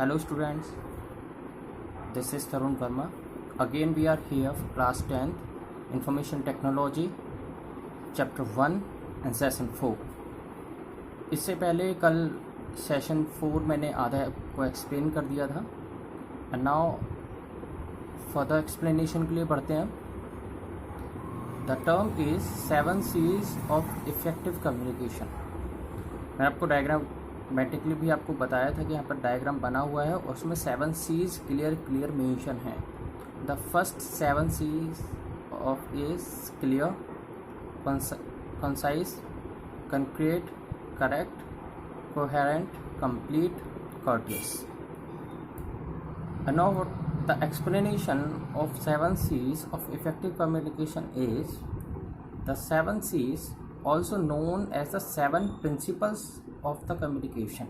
Hello students, this is Tarun Verma. Again we are here for class 10th Information Technology Chapter 1 and Session 4. इससे पहले कल session 4 मैंने आधा को explain कर दिया था एंड नाउ फर्दर एक्सप्लेनेशन के लिए बढ़ते हैं. The term is 7 C's of effective communication. मैं आपको डायग्रामेटिकली भी आपको बताया था कि यहाँ पर डायग्राम बना हुआ है और उसमें 7 C's क्लियर मेंशन है. The first 7 C's of is clear, concise, concrete, correct, coherent, complete, courteous. And now the explanation of 7 C's of effective communication is the 7 C's, also known as the 7 principles of the communication,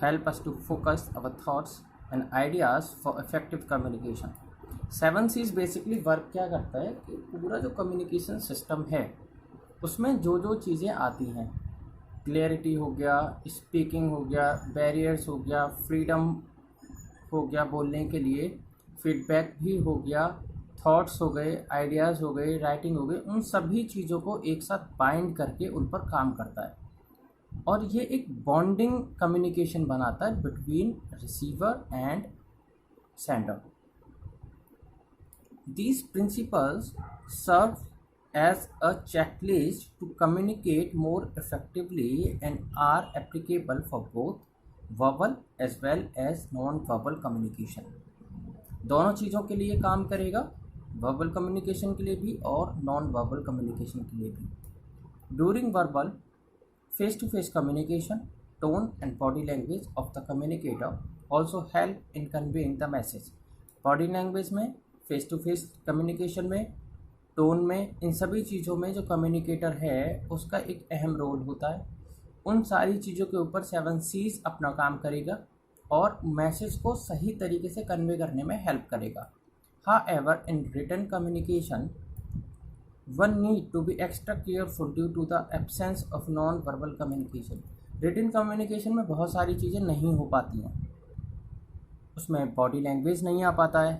help us to focus our thoughts and ideas for effective communication. 7 C's basically work क्या करता है कि पूरा जो communication system है उसमें जो जो चीज़ें आती हैं, क्लियरिटी हो गया, स्पीकिंग हो गया, बैरियर्स हो गया, फ्रीडम हो गया बोलने के लिए, फीडबैक भी हो गया, थॉट्स हो गए, आइडियाज़ हो गए, राइटिंग हो गई, उन सभी चीज़ों को एक साथ बाइंड करके उन पर काम करता है और ये एक बॉन्डिंग कम्युनिकेशन बनाता है between receiver and sender. These principles serve as a checklist to communicate more effectively and are applicable for both verbal as well as non-verbal communication. दोनों चीज़ों के लिए काम करेगा, वर्बल कम्युनिकेशन के लिए भी और नॉन वर्बल कम्युनिकेशन के लिए भी. During verbal face to face communication, tone and body language of the communicator also help in conveying the message. Body language में, फेस टू फेस कम्युनिकेशन में, टोन में, इन सभी चीज़ों में जो कम्युनिकेटर है उसका एक अहम रोल होता है. उन सारी चीज़ों के ऊपर 7 C's अपना काम करेगा और मैसेज को सही तरीके से कन्वे करने में हेल्प करेगा. However in written communication one need to be extra careful due to the absence of non verbal communication. Written communication में बहुत सारी चीज़ें नहीं हो पाती हैं. उसमें बॉडी लैंग्वेज नहीं आ पाता है,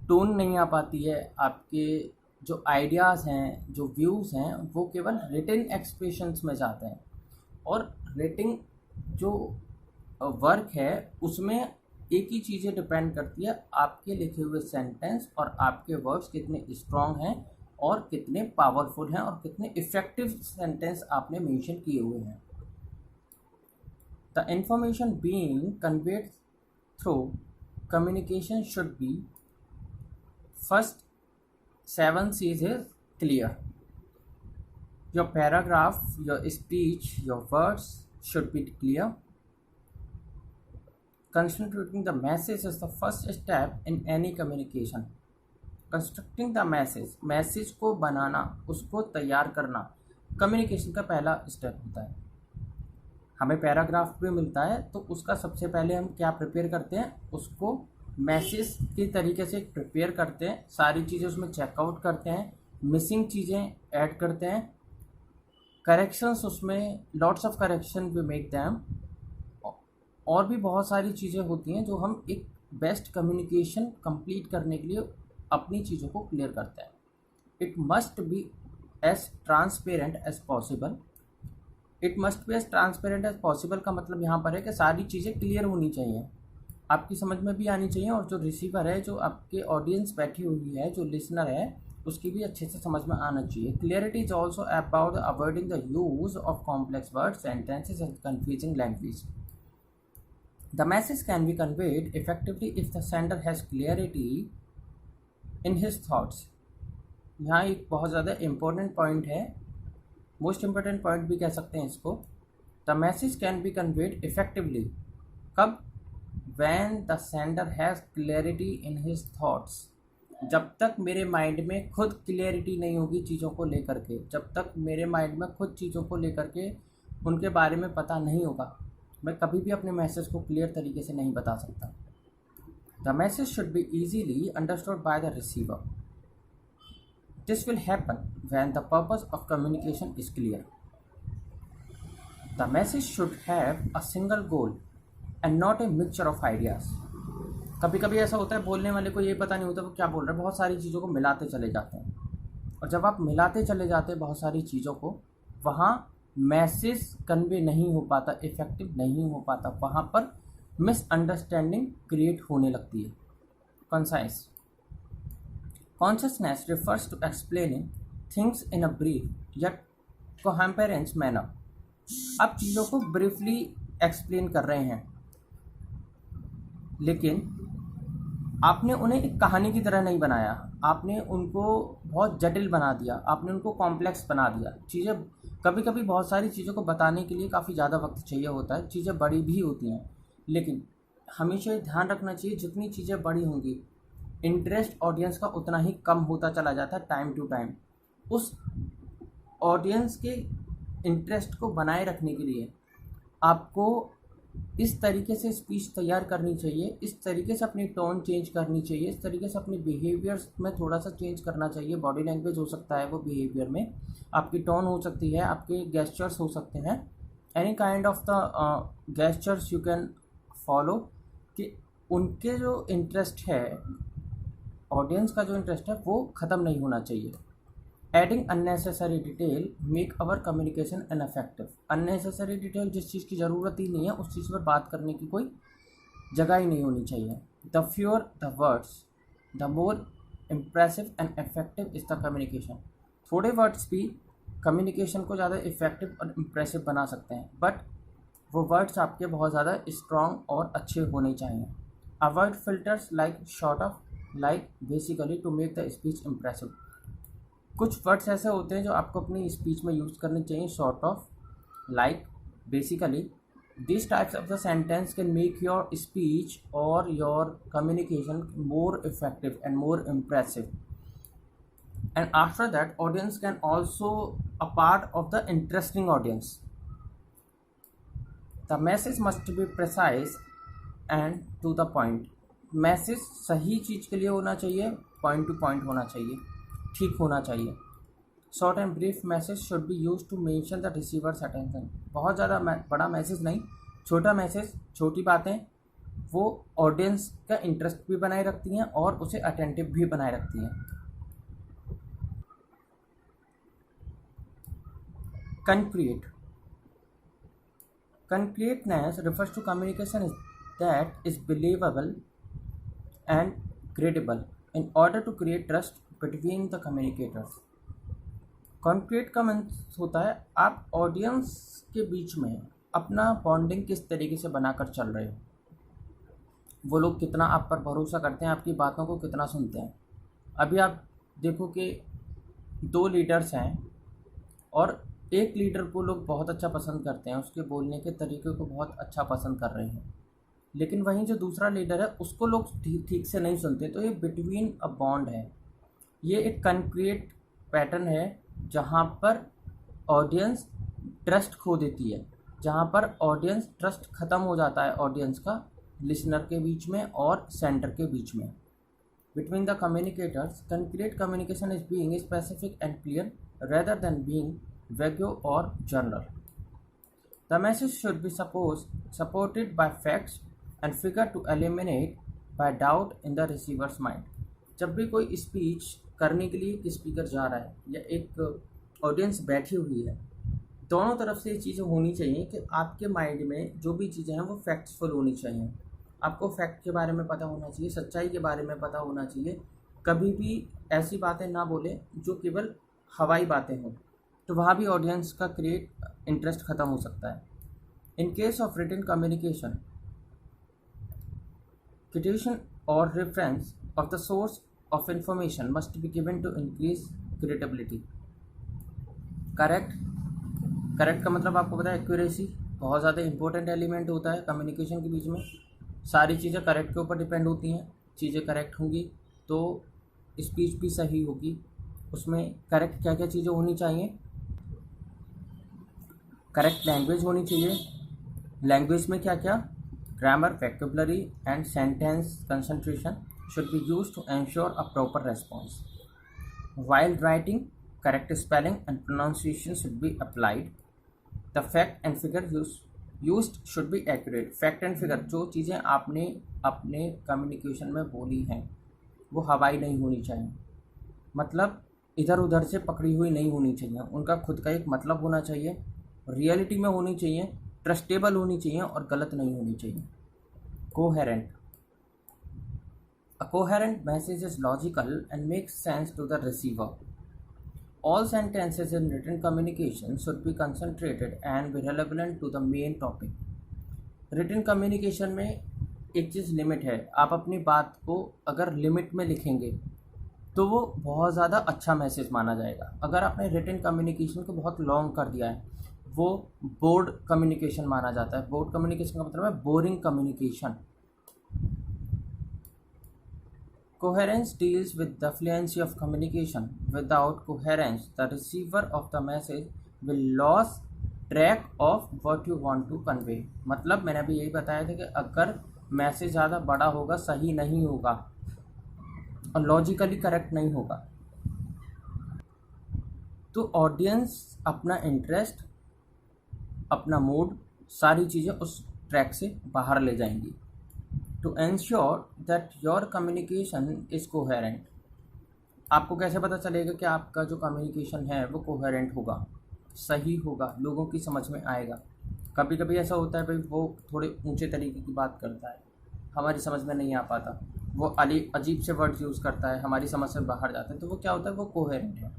टोन नहीं आ पाती है, आपके जो आइडियाज़ हैं, जो व्यूज़ हैं, वो केवल रिटन एक्सप्रेशंस में जाते हैं. और रेटिंग जो वर्क है उसमें एक ही चीज़ें डिपेंड करती है, आपके लिखे हुए सेंटेंस और आपके वर्ड्स कितने स्ट्रॉन्ग हैं और कितने पावरफुल हैं और कितने इफ़ेक्टिव सेंटेंस आपने मेंशन किए हुए हैं. The information being conveyed through communication should be first 7 C's is clear. Your paragraph, your speech, your words should be clear. Constructing the message is the first step in any communication. Constructing the message को बनाना, उसको तैयार करना communication का पहला step होता है. हमें paragraph भी मिलता है तो उसका सबसे पहले हम क्या प्रिपेयर करते हैं, उसको मैसेज के तरीके से प्रिपेयर करते हैं, सारी चीज़ें उसमें चेकआउट करते हैं, मिसिंग चीज़ें ऐड करते हैं, करेक्शंस उसमें lots of correction we make them, और भी बहुत सारी चीज़ें होती हैं जो हम एक बेस्ट कम्युनिकेशन कंप्लीट करने के लिए अपनी चीज़ों को क्लियर करते हैं. It must be as transparent as possible. It must be as transparent as possible का मतलब यहाँ पर है कि सारी चीज़ें क्लियर होनी चाहिए, आपकी समझ में भी आनी चाहिए और जो रिसीवर है, जो आपके ऑडियंस बैठी हुई है, जो लिसनर है, उसकी भी अच्छे से समझ में आना चाहिए. Clarity is also about avoiding the use of complex words, sentences and confusing language. The message can be conveyed effectively if the sender has clarity in his thoughts. यहाँ एक बहुत ज़्यादा इम्पोर्टेंट पॉइंट है, मोस्ट इम्पोर्टेंट पॉइंट भी कह सकते हैं इसको. The message can be conveyed effectively कब? When the sender has clarity in his thoughts. जब तक मेरे माइंड में खुद क्लियरिटी नहीं होगी चीज़ों को लेकर के, जब तक मेरे माइंड में खुद चीज़ों को लेकर के उनके बारे में पता नहीं होगा, मैं कभी भी अपने मैसेज को क्लियर तरीके से नहीं बता सकता. The message should B easily understood by the receiver. This will happen when the purpose of communication is clear. The message should have a single goal. And not a mixture of ideas. कभी कभी ऐसा होता है बोलने वाले को ये पता नहीं होता वो क्या बोल रहा है, बहुत सारी चीज़ों को मिलाते चले जाते हैं, और जब आप मिलाते चले जाते हैं बहुत सारी चीज़ों को, वहाँ मैसेज कन्वे नहीं हो पाता, इफ़ेक्टिव नहीं हो पाता, वहाँ पर मिसअंडरस्टैंडिंग क्रिएट होने लगती है। Concise consciousness refers to explaining things in a brief yet coherent manner. आप चीज़ों को ब्रीफली एक्सप्लेन कर रहे हैं, लेकिन आपने उन्हें एक कहानी की तरह नहीं बनाया, आपने उनको बहुत जटिल बना दिया, आपने उनको कॉम्प्लेक्स बना दिया। चीज़ें कभी कभी बहुत सारी चीज़ों को बताने के लिए काफ़ी ज़्यादा वक्त चाहिए होता है, चीज़ें बड़ी भी होती हैं, लेकिन हमेशा ये ध्यान रखना चाहिए जितनी चीज़ें बड़ी होंगी इंटरेस्ट ऑडियंस का उतना ही कम होता चला जाता है टाइम टू टाइम। उस ऑडियंस के इंटरेस्ट को बनाए रखने के लिए आपको इस तरीके से स्पीच तैयार करनी चाहिए, इस तरीके से अपनी टोन चेंज करनी चाहिए, इस तरीके से अपने बिहेवियर्स में थोड़ा सा चेंज करना चाहिए। बॉडी लैंग्वेज हो सकता है वो बिहेवियर में, आपकी टोन हो सकती है, आपके गेस्चर्स हो सकते हैं, any kind of the gestures you can follow, कि उनके जो इंटरेस्ट है, ऑडियंस का जो इंटरेस्ट है वो ख़त्म नहीं होना चाहिए। Adding unnecessary detail make our communication ineffective. Unnecessary detail, जिस चीज़ की ज़रूरत ही नहीं है उस चीज़ पर बात करने की कोई जगह ही नहीं होनी चाहिए। The fewer the words the more impressive and effective is the communication. थोड़े वर्ड्स भी कम्युनिकेशन को ज़्यादा इफेक्टिव और इम्प्रेसिव बना सकते हैं, बट वो वर्ड्स आपके बहुत ज़्यादा स्ट्रॉन्ग और अच्छे होने चाहिए। Avoid filters like short of like basically to make the speech impressive. कुछ वर्ड्स ऐसे होते हैं जो आपको अपनी स्पीच में यूज़ करने चाहिए, short of, like, basically. This types of the sentence can make your speech और your communication more effective and more impressive, and after that audience can also a part of the interesting audience. The message must be precise and to the point. Message सही चीज़ के लिए होना चाहिए, point two point होना चाहिए, ठीक होना चाहिए। Short and brief message should be use to mention the receiver's attention. बहुत ज़्यादा बड़ा मैसेज नहीं, छोटा मैसेज, छोटी बातें वो ऑडियंस का इंटरेस्ट भी बनाए रखती हैं और उसे अटेंटिव भी बनाए रखती हैं। Concreteness refers to communication that is believable and credible in order to create trust between the communicators. Concrete का मीन्स होता है आप ऑडियंस के बीच में अपना बॉन्डिंग किस तरीके से बनाकर चल रहे हो, वो लोग कितना आप पर भरोसा करते हैं, आपकी बातों को कितना सुनते हैं। अभी आप देखो कि 2 लीडर्स हैं और एक लीडर को लोग बहुत अच्छा पसंद करते हैं, उसके बोलने के तरीके को बहुत अच्छा पसंद कर रहे हैं, लेकिन वहीं जो दूसरा लीडर है उसको लोग ठीक से नहीं सुनते। तो ये बिटवीन अ बॉन्ड है, ये एक कंक्रीट पैटर्न है जहाँ पर ऑडियंस ट्रस्ट खो देती है, जहाँ पर ऑडियंस ट्रस्ट ख़त्म हो जाता है ऑडियंस का लिसनर के बीच में और सेंटर के बीच में। Between the communicators concrete communication is being specific and clear rather than being vague or general. The message should be supported by facts and figures to eliminate by doubt in the receiver's mind. जब भी कोई speech करने के लिए एक speaker जा रहा है या एक ऑडियंस बैठी हुई है, दोनों तरफ से ये चीज़ें होनी चाहिए कि आपके माइंड में जो भी चीज़ें हैं वो फैक्ट्सफुल होनी चाहिए। आपको फैक्ट के बारे में पता होना चाहिए, सच्चाई के बारे में पता होना चाहिए। कभी भी ऐसी बातें ना बोले जो केवल हवाई बातें हों, तो वहाँ भी ऑडियंस का क्रिएट इंटरेस्ट ख़त्म हो सकता है। In case of written communication, citation और reference of the source of information must be given to increase credibility. Correct का मतलब आपको पता है एक्यूरेसी बहुत ज़्यादा इंपॉर्टेंट एलिमेंट होता है कम्युनिकेशन के बीच में। सारी चीज़ें करेक्ट के ऊपर डिपेंड होती हैं, चीज़ें करेक्ट होंगी तो स्पीच भी सही होगी। उसमें करेक्ट क्या क्या चीज़ें होनी चाहिए, करेक्ट लैंग्वेज होनी चाहिए। लैंग्वेज में क्या क्या, grammar, vocabulary and sentence concentration should be used to ensure a proper response. While writing, correct spelling and pronunciation should be applied. The fact and figure used should be accurate, fact and figure, जो चीज़ें आपने अपने communication में बोली हैं वो हवाई नहीं होनी चाहिए, मतलब इधर उधर से पकड़ी हुई नहीं होनी चाहिए, उनका खुद का एक मतलब होना चाहिए, रियलिटी में होनी चाहिए, ट्रस्टेबल होनी चाहिए और गलत नहीं होनी चाहिए। Coherent, a coherent message is logical and makes sense to the receiver. All sentences in written communication should be concentrated and be relevant to the main topic. Written communication में एक चीज़ लिमिट है, आप अपनी बात को अगर लिमिट में लिखेंगे तो वो बहुत ज़्यादा अच्छा मैसेज माना जाएगा। अगर आपने रिटन कम्युनिकेशन को बहुत लॉन्ग कर दिया है वो बोर्ड कम्युनिकेशन माना जाता है। बोर्ड कम्युनिकेशन का मतलब है boring communication. Coherence deals with the fluency of communication. Without coherence, the receiver of the message will lose track of what you want to convey. मतलब मैंने अभी यही बताया था कि अगर मैसेज ज़्यादा बड़ा होगा, सही नहीं होगा और लॉजिकली करेक्ट नहीं होगा तो ऑडियंस अपना इंटरेस्ट, अपना मूड, सारी चीज़ें उस ट्रैक से बाहर ले जाएंगी। To ensure that your communication is coherent, आपको कैसे पता चलेगा कि आपका जो कम्युनिकेशन है वो कोहेरेंट होगा, सही होगा, लोगों की समझ में आएगा। कभी कभी ऐसा होता है भाई वो थोड़े ऊंचे तरीके की बात करता है, हमारी समझ में नहीं आ पाता, वो अजीब से वर्ड्स यूज़ करता है, हमारी समझ से बाहर जाते हैं, तो वो क्या होता है, वो कोहेरेंट है।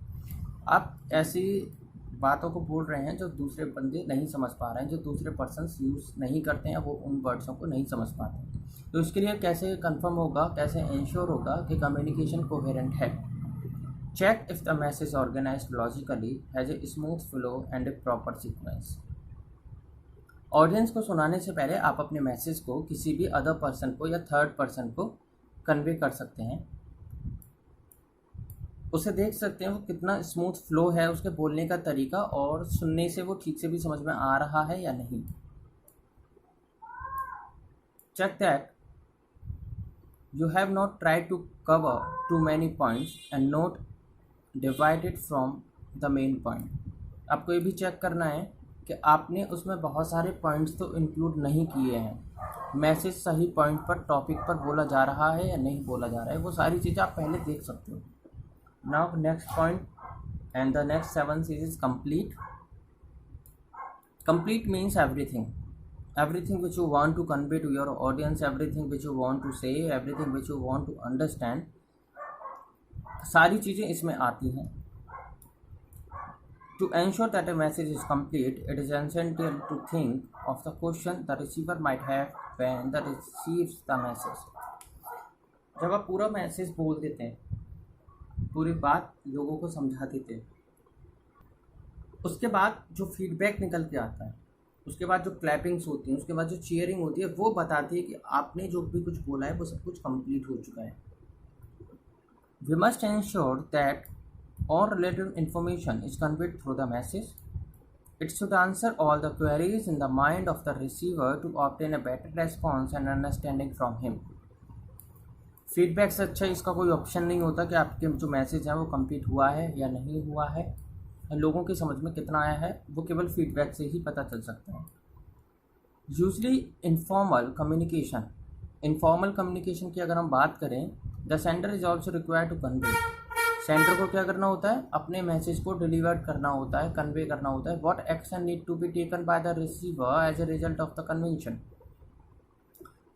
आप ऐसी बातों को बोल रहे हैं जो दूसरे बंदे नहीं समझ पा रहे हैं, जो दूसरे पर्सन्स यूज़ नहीं करते हैं, वो उन वर्ड्सों को नहीं समझ पाते हैं। तो इसके लिए कैसे कंफर्म होगा, कैसे इंश्योर होगा कि कम्युनिकेशन कोहेरेंट है? Check if the message organized logically, has a smooth flow and a proper sequence. Audience को सुनाने से पहले आप अपने मैसेज को किसी भी अदर पर्सन को या थर्ड पर्सन को कन्वे कर सकते हैं, उसे देख सकते हैं वो कितना स्मूथ फ्लो है उसके बोलने का तरीका, और सुनने से वो ठीक से भी समझ में आ रहा है या नहीं। Check that you have not tried to cover too many points and not divided from the main point. आपको ये भी चेक करना है कि आपने उसमें बहुत सारे पॉइंट्स तो इंक्लूड नहीं किए हैं, मैसेज सही पॉइंट पर, टॉपिक पर बोला जा रहा है या नहीं बोला जा रहा है, वो सारी चीज़ें आप पहले देख सकते हो। Now next point and the next 7 is complete. Complete means everything which you want to convey to your audience, everything which you want to say, everything which you want to understand, सारी चीज़ें इसमें आती हैं। To ensure that a message is complete, it is essential to think of the question the receiver might have when the receives the message. जब आप पूरा message बोल देते हैं, पूरी बात लोगों को समझा देते हैं, उसके बाद जो फीडबैक निकल के आता है, उसके बाद जो क्लैपिंग्स होती हैं, उसके बाद जो चीयरिंग होती है, वो बताती है कि आपने जो भी कुछ बोला है वो सब कुछ कंप्लीट हो चुका है। We must ensure that all related information is conveyed through the message. It should answer all the queries in the mind of the receiver to obtain a better response and understanding from him. Feedback से अच्छा इसका कोई option नहीं होता कि आपके जो message है वो कंप्लीट हुआ है या नहीं हुआ है, लोगों की समझ में कितना आया है, वो केवल फीडबैक से ही पता चल सकता है। यूजली इनफॉर्मल कम्युनिकेशन की अगर हम बात करें, the sender is also required to convey. Sender को क्या करना होता है, अपने मैसेज को डिलीवर करना होता है, कन्वे करना होता है। What action need to be taken by the receiver as a result of the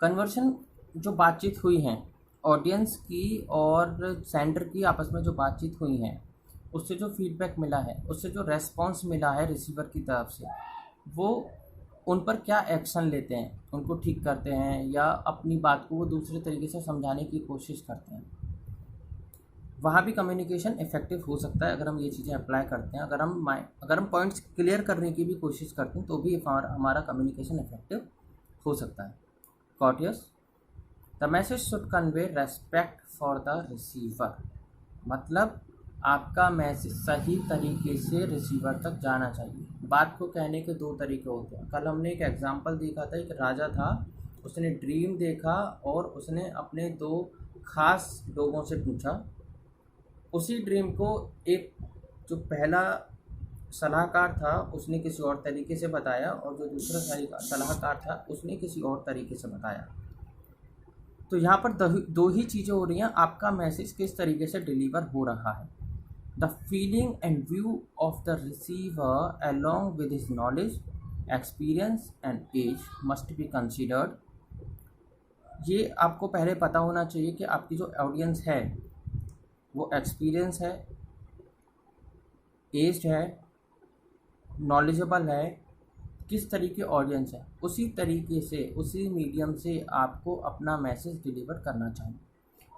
conversion जो बातचीत हुई हैं ऑडियंस की और सेंडर की आपस में, जो बातचीत हुई हैं, उससे जो फीडबैक मिला है, उससे जो रेस्पॉन्स मिला है रिसीवर की तरफ से, वो उन पर क्या एक्शन लेते हैं, उनको ठीक करते हैं या अपनी बात को वो दूसरे तरीके से समझाने की कोशिश करते हैं। वहाँ भी कम्युनिकेशन इफेक्टिव हो सकता है अगर हम ये चीज़ें अप्लाई करते हैं। अगर हम पॉइंट्स क्लियर करने की भी कोशिश करते हैं तो भी हमारा कम्युनिकेशन इफेक्टिव हो सकता है। Courteous, the message should convey respect for the receiver, मतलब आपका मैसेज सही तरीके से रिसीवर तक जाना चाहिए। बात को कहने के 2 तरीके होते हैं। कल हमने एक एग्जांपल देखा था, एक राजा था, उसने ड्रीम देखा और उसने अपने 2 खास लोगों से पूछा। उसी ड्रीम को एक जो पहला सलाहकार था उसने किसी और तरीके से बताया और जो दूसरा सलाहकार था उसने किसी और तरीके से बताया। तो यहाँ पर दो ही चीज़ें हो रही हैं, आपका मैसेज किस तरीके से डिलीवर हो रहा है। The feeling and view of the receiver along with his knowledge, experience and age must be considered. ये आपको पहले पता होना चाहिए कि आपकी जो ऑडियंस है वो एक्सपीरियंस है, एज्ड है, नॉलेजेबल है, किस तरीके ऑडियंस है, उसी तरीके से उसी मीडियम से आपको अपना मैसेज डिलीवर करना चाहिए।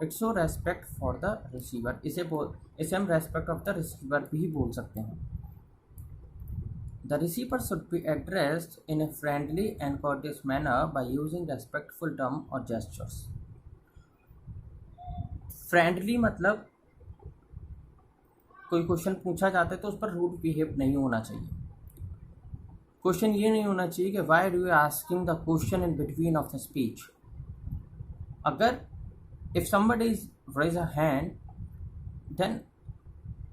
It's show respect for the receiver, इसे हम रेस्पेक्ट ऑफ द रिसीवर भी बोल सकते हैं। The receiver should be addressed in a friendly and courteous manner by using respectful term और जेस्चर्स। फ्रेंडली मतलब कोई क्वेश्चन पूछा जाता है तो उस पर रूड बिहेव नहीं होना चाहिए। क्वेश्चन ये नहीं होना चाहिए कि why do you asking the question in between of the speech. अगर if somebody is raise a hand then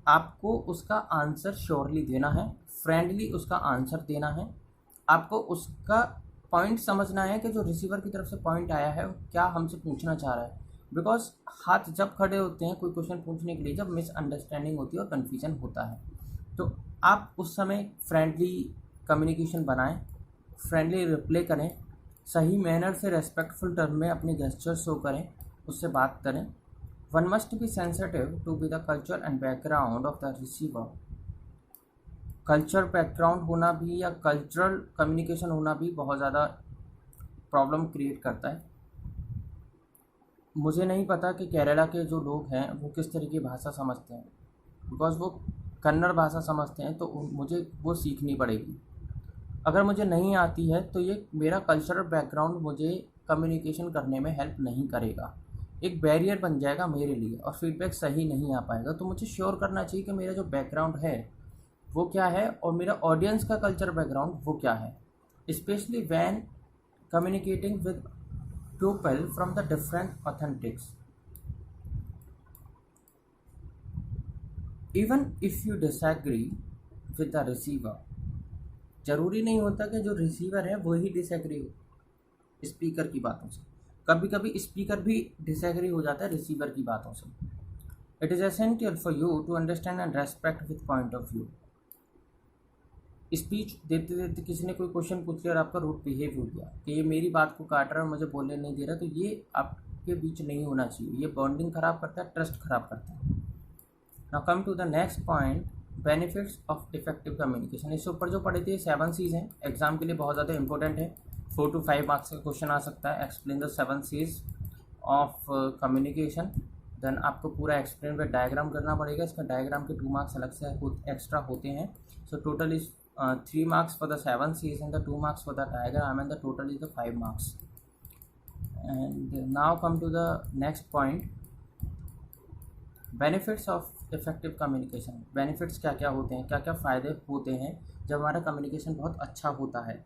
आपको उसका आंसर श्योरली देना है, फ्रेंडली उसका आंसर देना है। आपको उसका पॉइंट समझना है कि जो रिसीवर की तरफ से पॉइंट आया है क्या हमसे पूछना चाह रहा है। बिकॉज हाथ जब खड़े होते हैं कोई क्वेश्चन पूछने के लिए, जब मिसअंडरस्टैंडिंग होती है और कन्फ्यूजन होता है, तो आप उस समय फ्रेंडली कम्युनिकेशन बनाएं, फ्रेंडली रिप्लाई करें, सही मैनर से रेस्पेक्टफुल टर्म में अपने गेस्चर शो करें, उससे बात करें। One must be sensitive to be the culture and background of the receiver. Culture background होना भी या कल्चरल कम्युनिकेशन होना भी बहुत ज़्यादा प्रॉब्लम क्रिएट करता है। मुझे नहीं पता कि केरला के जो लोग हैं वो किस तरह की भाषा समझते हैं, बिकॉज वो कन्नड़ भाषा समझते हैं, तो मुझे वो सीखनी पड़ेगी। अगर मुझे नहीं आती है तो ये मेरा कल्चरल बैकग्राउंड मुझे कम्युनिकेशन करने में हेल्प नहीं करेगा, एक बैरियर बन जाएगा मेरे लिए और फीडबैक सही नहीं आ पाएगा। तो मुझे श्योर करना चाहिए कि मेरा जो बैकग्राउंड है वो क्या है और मेरा ऑडियंस का कल्चर बैकग्राउंड वो क्या है, specially when communicating with people from the different authentics. Even if you disagree with the receiver, ज़रूरी नहीं होता कि जो रिसीवर है वो ही डिसएग्री हो स्पीकर की बातों से। कभी कभी स्पीकर भी डिसएग्री हो जाता है रिसीवर की बातों से। It is essential for you to understand and respect with point of view. Speech देते देते किसी ने कोई क्वेश्चन पूछ लिया और आपका रूड बिहेव हो गया कि ये मेरी बात को काट रहा है और मुझे बोलने नहीं दे रहा, तो ये आपके बीच नहीं होना चाहिए। ये बॉन्डिंग ख़राब करता है, ट्रस्ट ख़राब करता है। Now come to the next point, benefits of effective communication. इससे ऊपर जो पढ़े थे 7 C's हैं, एग्जाम के लिए बहुत ज़्यादा इंपॉर्टेंट है। 4 to 5 मार्क्स का क्वेश्चन आ सकता है। Explain the 7 C's of communication. Then आपको पूरा एक्सप्लेन पे डायग्राम करना पड़ेगा। इसका डायग्राम के 2 मार्क्स अलग से एक्स्ट्रा होते हैं। So total is 3 marks for the 7 C's and the 2 marks for the diagram, and the total is the 5 marks. And now come to the next point, benefits of effective communication. benefits क्या क्या होते हैं, क्या क्या फ़ायदे होते हैं जब हमारा कम्युनिकेशन बहुत अच्छा होता है।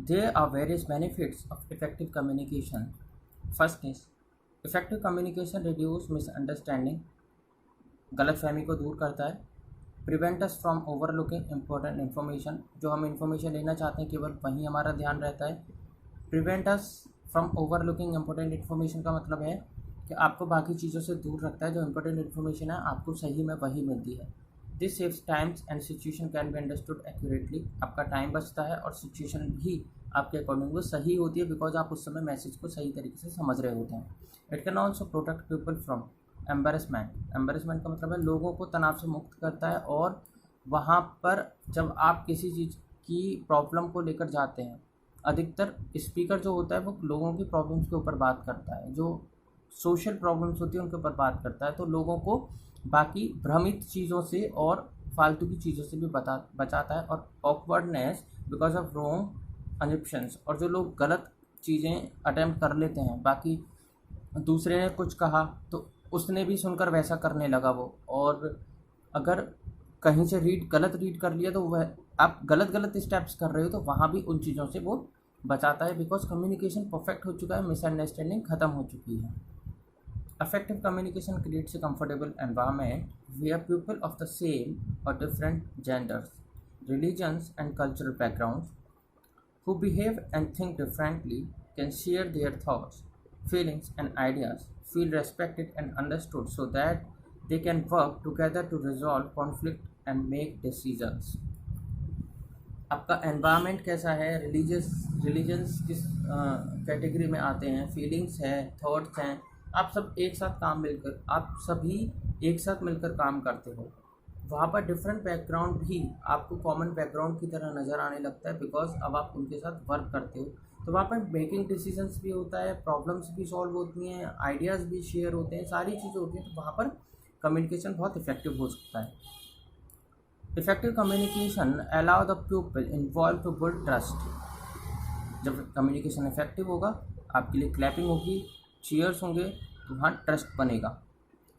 There are various benefits of effective communication. First is effective communication reduce misunderstanding, गलतफहमी को दूर करता है। Prevent us from overlooking important information, जो हम इन्फॉर्मेशन लेना चाहते हैं केवल वहीं हमारा ध्यान रहता है। Prevent us from overlooking important information का मतलब है कि आपको बाकी चीज़ों से दूर रखता है। जो इम्पोर्टेंट इन्फॉर्मेशन है आपको सही में वही मिलती है। This saves times and situation can be understood accurately. आपका टाइम बचता है और सिचुएशन भी आपके अकॉर्डिंग वो सही होती है, बिकॉज आप उस समय मैसेज को सही तरीके से समझ रहे होते हैं। It can also protect people from embarrassment. Embarrassment का मतलब है लोगों को तनाव से मुक्त करता है। और वहाँ पर जब आप किसी चीज़ की प्रॉब्लम को लेकर जाते हैं, अधिकतर स्पीकर जो होता है वो लोगों की प्रॉब्लम्स के ऊपर बात करता है, जो सोशल प्रॉब्लम्स होती है उनके ऊपर बात करता है, तो लोगों को बाकी भ्रमित चीज़ों से और फालतू की चीज़ों से भी बचाता है। और awkwardness because of wrong assumptions, और जो लोग गलत चीज़ें अटेम्प्ट कर लेते हैं, बाकी दूसरे ने कुछ कहा तो उसने भी सुनकर वैसा करने लगा वो, और अगर कहीं से गलत रीड कर लिया तो वह आप गलत स्टेप्स कर रहे हो, तो वहाँ भी उन चीज़ों से वो बचाता है। बिकॉज कम्युनिकेशन परफेक्ट हो चुका है, मिसअंडरस्टैंडिंग ख़त्म हो चुकी है। Effective communication creates a comfortable environment where people of the same or different genders, religions, and cultural backgrounds who behave and think differently can share their thoughts, feelings, and ideas, feel respected and understood so that they can work together to resolve conflict and make decisions. आपका environment कैसा है, religions किस category में आते हैं, feelings है, thoughts हैं, आप सब एक साथ काम मिलकर आप सभी एक साथ मिलकर काम करते हो। वहाँ पर डिफरेंट बैकग्राउंड भी आपको कॉमन बैकग्राउंड की तरह नज़र आने लगता है, बिकॉज अब आप उनके साथ वर्क करते हो। तो वहाँ पर मेकिंग डिसीजंस भी होता है, प्रॉब्लम्स भी सॉल्व होती हैं, आइडियाज़ भी शेयर होते हैं, सारी चीज़ें होती हैं। तो वहाँ पर कम्युनिकेशन बहुत इफेक्टिव हो सकता है। Effective communication allow the people involve to build trust. जब कम्युनिकेशन इफेक्टिव होगा, आपके लिए क्लैपिंग होगी, चीयर्स होंगे, तो वहाँ ट्रस्ट बनेगा।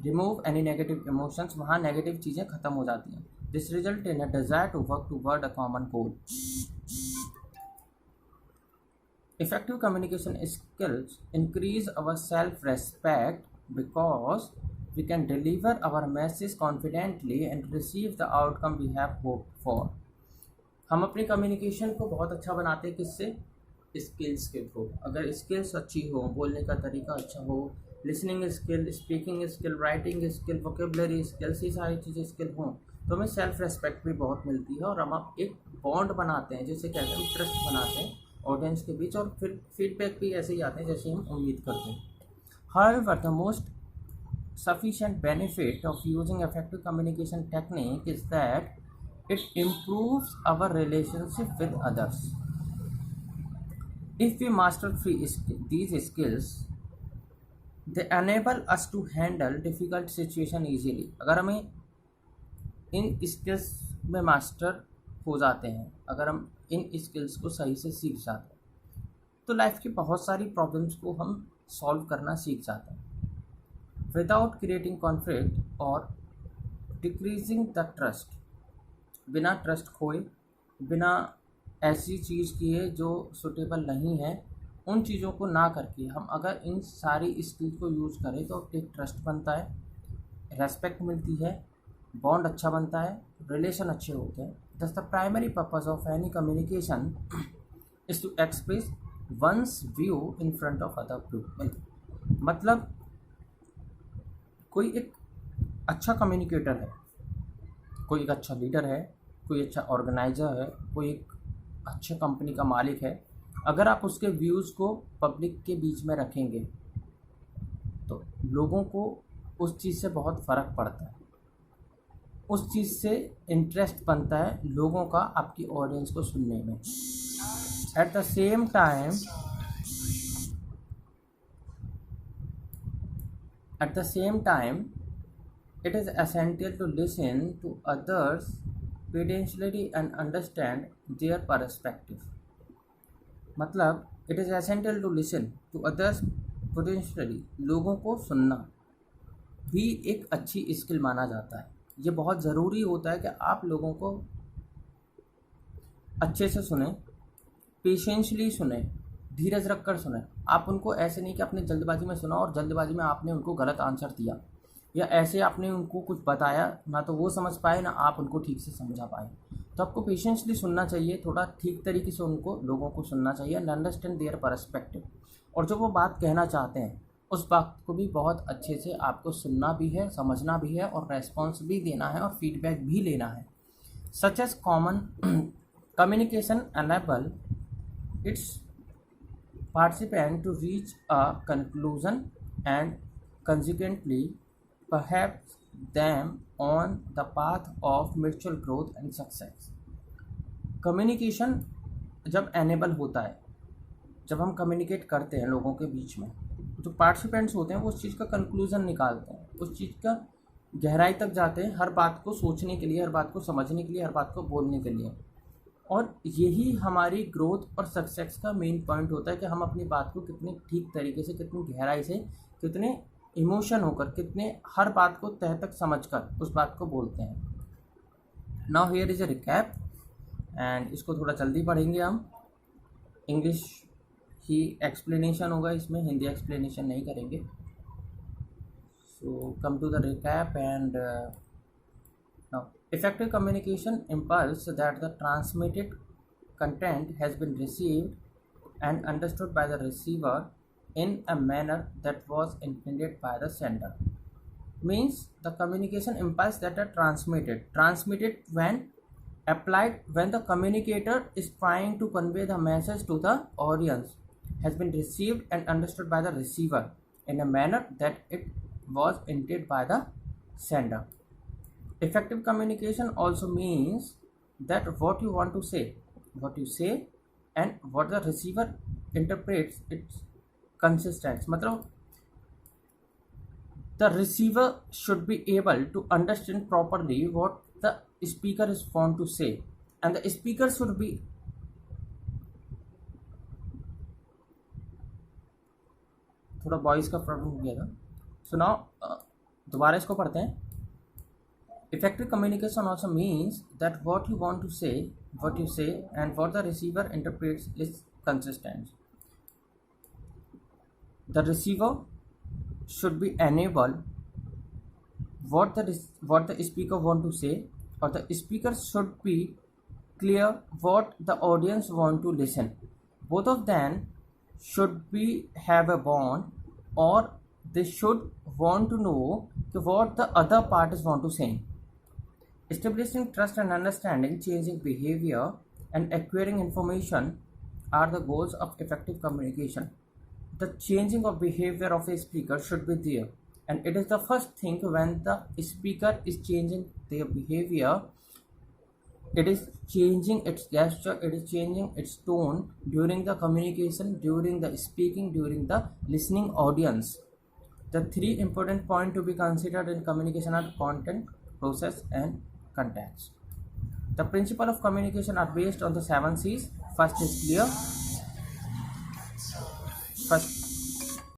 रिमूव एनी नेगेटिव इमोशंस, वहाँ नेगेटिव चीज़ें ख़त्म हो जाती हैं। This result in a desire to work toward a common goal. Effective communication skills increase our self respect because we can deliver our message confidently and receive the outcome we have hoped for। हम अपनी communication को बहुत अच्छा बनाते हैं किससे? Skills के through. अगर स्किल्स अच्छी हो, बोलने का तरीका अच्छा हो, listening skill, speaking skill, writing skill, vocabulary skills, ये सारी चीज़ें स्किल हों तो हमें सेल्फ रेस्पेक्ट भी बहुत मिलती है और हम आप एक बॉन्ड बनाते हैं, जैसे कहते हैं ट्रस्ट बनाते हैं ऑडियंस के बीच, और फिर फीडबैक भी ऐसे ही आते हैं जैसे हम उम्मीद करते हैं। However the most sufficient benefit of using effective communication technique is that it improves our relationship with others। If we master these skills, they enable us to handle difficult situation easily। अगर हमें इन skills में master हो जाते हैं, अगर हम इन skills को सही से सीख जाते हैं, तो लाइफ की बहुत सारी प्रॉब्लम्स को हम सॉल्व करना सीख जाते हैं विदाउट क्रिएटिंग कॉन्फ्लिक्ट और डिक्रीजिंग द ट्रस्ट। बिना ट्रस्ट खोए, बिना ऐसी चीज़ किए जो सुटेबल नहीं है, उन चीज़ों को ना करके हम अगर इन सारी स्किल को यूज़ करें तो एक ट्रस्ट बनता है, रेस्पेक्ट मिलती है, बॉन्ड अच्छा बनता है, रिलेशन अच्छे होते हैं। Thus the primary purpose of any communication is to express one's view in front of other people. मतलब कोई एक अच्छा कम्युनिकेटर है, कोई एक अच्छा लीडर है, कोई अच्छा ऑर्गेनाइज़र है, कोई एक अच्छे कंपनी का मालिक है, अगर आप उसके व्यूज़ को पब्लिक के बीच में रखेंगे तो लोगों को उस चीज़ से बहुत फ़र्क पड़ता है, उस चीज़ से इंटरेस्ट बनता है लोगों का आपकी ऑडियंस को सुनने में। At the same time it is essential to listen to others patiently and understand their perspective। मतलब it is essential to listen to others patiently, लोगों को सुनना भी एक अच्छी स्किल माना जाता है। ये बहुत ज़रूरी होता है कि आप लोगों को अच्छे से सुने, पेशेंसली सुने, धीरज रखकर सुने। आप उनको ऐसे नहीं कि आपने जल्दबाजी में सुना और जल्दबाजी में आपने उनको गलत आंसर दिया, या ऐसे आपने उनको कुछ बताया ना तो वो समझ पाए ना आप उनको ठीक से समझा पाए। तो आपको पेशेंसली सुनना चाहिए, थोड़ा ठीक तरीके से उनको लोगों को सुनना चाहिए एंड अंडरस्टैंड देयर पर्सपेक्टिव। और जो वो बात कहना चाहते हैं उस बात को भी बहुत अच्छे से आपको सुनना भी है, समझना भी है और रेस्पॉन्स भी देना है और फीडबैक भी लेना है। Such as common communication enable its participant to reach a conclusion and consequently perhaps them on the path of mutual growth and success। Communication जब एनेबल होता है, जब हम कम्युनिकेट करते हैं लोगों के बीच में, जो पार्टिसिपेंट्स होते हैं वो उस चीज़ का कंक्लूज़न निकालते हैं, उस चीज़ का गहराई तक जाते हैं, हर बात को सोचने के लिए, हर बात को समझने के लिए, हर बात को बोलने के लिए। और यही हमारी ग्रोथ और सक्सेस का मेन पॉइंट होता है कि हम अपनी बात को कितने ठीक तरीके से, कितनी गहराई से, कितने इमोशन होकर, कितने हर बात को तह तक समझकर उस बात को बोलते हैं। Now here is a recap and इसको थोड़ा जल्दी पढ़ेंगे हम। इंग्लिश ही एक्सप्लेनेशन होगा इसमें, हिंदी एक्सप्लेनेशन नहीं करेंगे। So come to the recap and now effective communication impulse that the transmitted content has been received and understood by the receiver in a manner that was intended by the sender. Means the communication impulse that are transmitted when applied when the communicator is trying to convey the message to the audience has been received and understood by the receiver in a manner that it was intended by the sender. Effective communication also means that what you want to say, what you say and what the receiver interprets its consistent. मतलब the receiver should be able to understand properly what the speaker is want to say, and the speaker should be थोड़ा voice का problem हो गया था. So now दोबारा इसको पढ़ते हैं. Effective communication also means that what you want to say, what you say, and what the receiver interprets is consistent. The receiver should be enable what the speaker want to say, or the speaker should be clear what the audience want to listen. Both of them should be have a bond, or they should want to know what the other part is want to say. Establishing trust and understanding, changing behavior, and acquiring information are the goals of effective communication. The changing of behavior of a speaker should be there, and it is the first thing when the speaker is changing their behavior. It is changing its gesture, it is changing its tone during the communication, during the speaking, during the listening audience. The three important points to be considered in communication are content, process, and context. The principles of communication are based on the 7 C's. First is clear. First